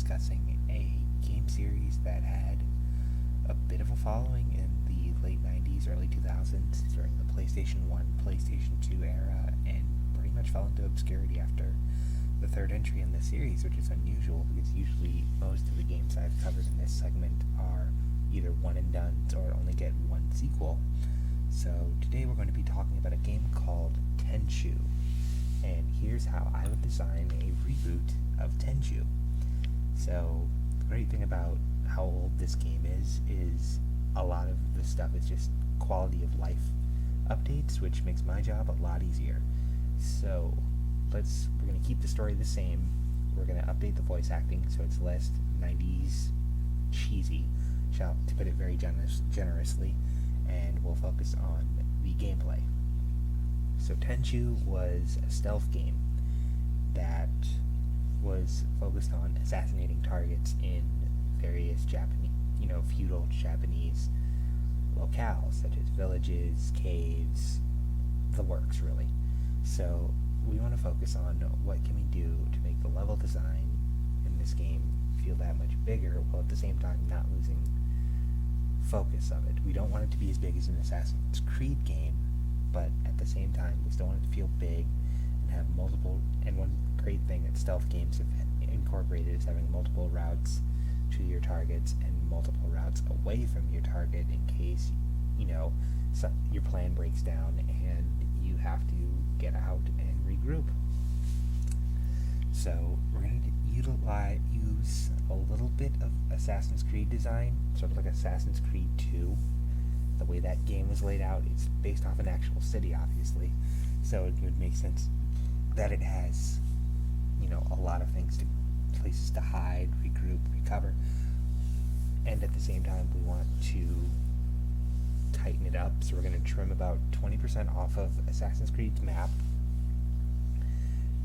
discussing a game series that had a bit of a following in the late 90s, early 2000s during the PlayStation 1, PlayStation 2 era, and pretty much fell into obscurity after the third entry in the series, which is unusual because usually most of the games I've covered in this segment are either one and done or only get one sequel. So today we're going to be talking about a game called Tenchu, and here's how I would design a reboot of Tenchu. So the great thing about how old this game is a lot of the stuff is just quality of life updates, which makes my job a lot easier. So we're going to keep the story the same. We're going to update the voice acting so it's less 90s cheesy, to put it very generously, and we'll focus on the gameplay. So Tenchu was a stealth game that was focused on assassinating targets in various feudal Japanese locales, such as villages, caves, the works, really. So we want to focus on what can we do to make the level design in this game feel that much bigger, while at the same time not losing focus of it. We don't want it to be as big as an Assassin's Creed game, but at the same time we still want it to feel big and have multiple. And one great thing that stealth games have incorporated is having multiple routes to your targets and multiple routes away from your target in case your plan breaks down and you have to get out and regroup. So we're going to use a little bit of Assassin's Creed design, sort of like Assassin's Creed 2. The way that game was laid out, it's based off an actual city, obviously. So it would make sense that it has, a lot of places to hide, regroup, recover. And at the same time, we want to tighten it up. So we're going to trim about 20% off of Assassin's Creed's map.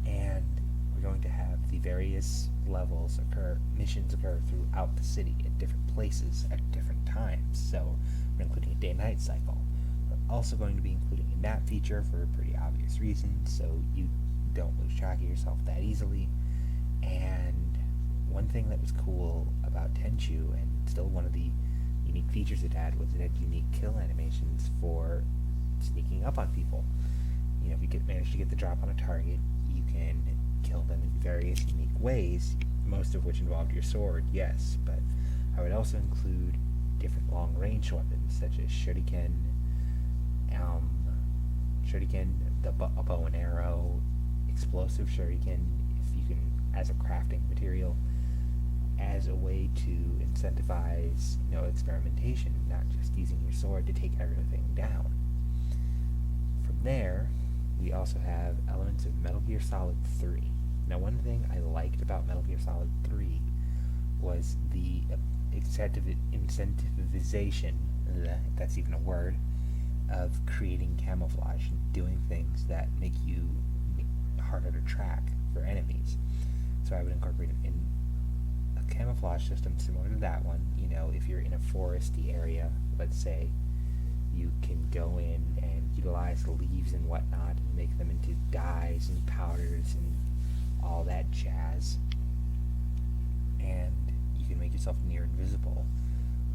And we're going to have the various missions occur throughout the city at different places at different times. So we're including a day-night cycle. We're also going to be including a map feature for pretty obvious reasons, so you don't lose track of yourself that easily. And one thing that was cool about Tenchu, and still one of the unique features it had, was it had unique kill animations for sneaking up on people. If you manage to get the drop on a target, you can kill them in various unique ways, most of which involved your sword, yes, but I would also include different long-range weapons, such as shuriken, a bow and arrow, explosive shuriken, if you can, as a crafting material, as a way to incentivize, experimentation, not just using your sword to take everything down. From there, we also have elements of Metal Gear Solid 3. Now, one thing I liked about Metal Gear Solid 3 was the incentivization, if that's even a word, of creating camouflage and doing things that make you harder to track for enemies. So I would incorporate it in a camouflage system similar to that one. If you're in a foresty area, let's say, you can go in and utilize the leaves and whatnot and make them into dyes and powders and all that jazz. And you can make yourself near invisible.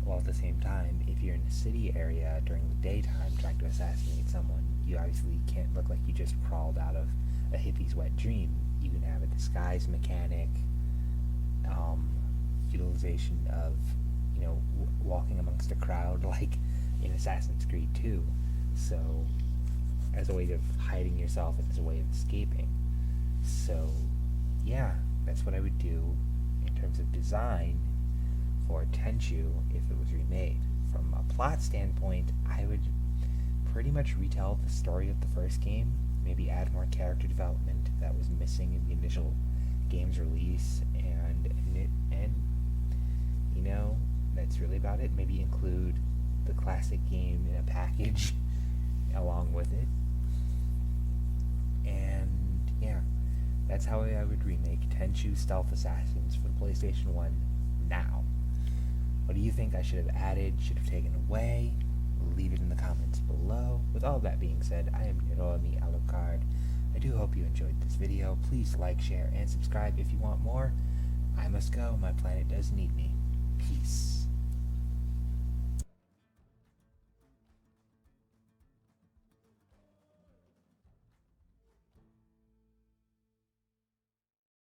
While at the same time, if you're in a city area during the daytime trying to assassinate someone, you obviously can't look like you just crawled out of a hippie's wet dream. You can have a disguise mechanic, utilization of, walking amongst a crowd like in Assassin's Creed 2. So, as a way of hiding yourself and as a way of escaping. So, yeah, that's what I would do in terms of design for Tenchu if it was remade. From a plot standpoint, I would pretty much retell the story of the first game, maybe add more character development that was missing in the initial game's release, and that's really about it. Maybe include the classic game in a package along with it. And yeah, that's how I would remake Tenchu Stealth Assassins for the PlayStation 1 now. What do you think I should have added, should have taken away? Leave it in the comments below. With all that being said, I am Hiromi Alucard. I do hope you enjoyed this video. Please like, share, and subscribe if you want more. I must go. My planet does need me.